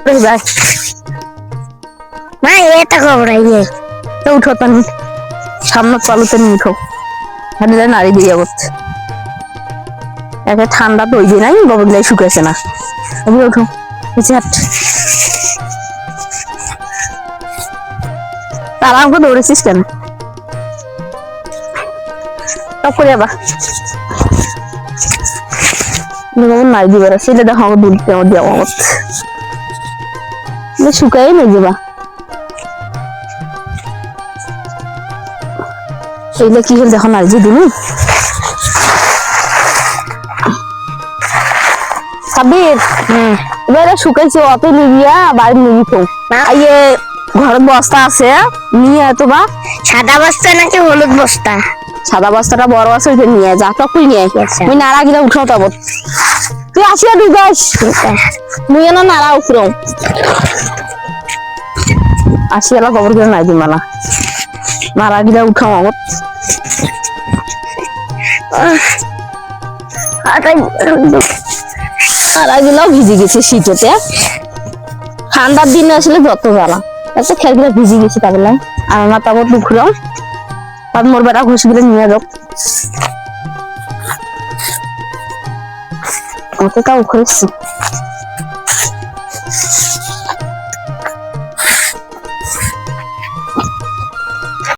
ভাই মা এটা ঘবরাইয়ে তো উঠো তুমি সামনে পালুতে নিয়ে উঠো হাঁড়িটা নাড়ি দিয়ে করছে একে ঠান্ডা তো ওই যে নাই গোবরগুলাই শুকাইছে না এবার উঠো নিচে হাট তারা আমাকে দৌড়েছিস কেন টপ করে যাবা নাই দিবার সেটা দেখো আমার দুধ কেমন দেওয়া আমার শুকাই নেই যাবা এইগুলো কি হল দেখো নাই যে দিন সাবির এবারে শুকাইছে অত নিবিয়া বাড়ির নিবি তো ইয়ে ঘরের বস্তা আছে নিয়ে এত বা সাদা বস্তা নাকি হলুদ বস্তা সাদা বস্তাটা বড় আছে ওইটা নিয়ে যা তখন নিয়ে আমি নাড়া গিলা উঠাও তব তুই আসিয়া তুই যাস মুই না নাড়া উঠরাও আসিয়ালা খবর করে নাই দি মালা নাড়া গিলা উঠাও আমার নাড়া গিলাও ভিজে গেছে শীততে ঠান্ডার দিনে আসলে যত জ্বালা এত খেলগুলো ভিজে গেছে তাহলে আর আমার তারপর দুখলাম আর মোর বেটা ঘুষগুলো নিয়ে যাও আমাকে তাও করেছি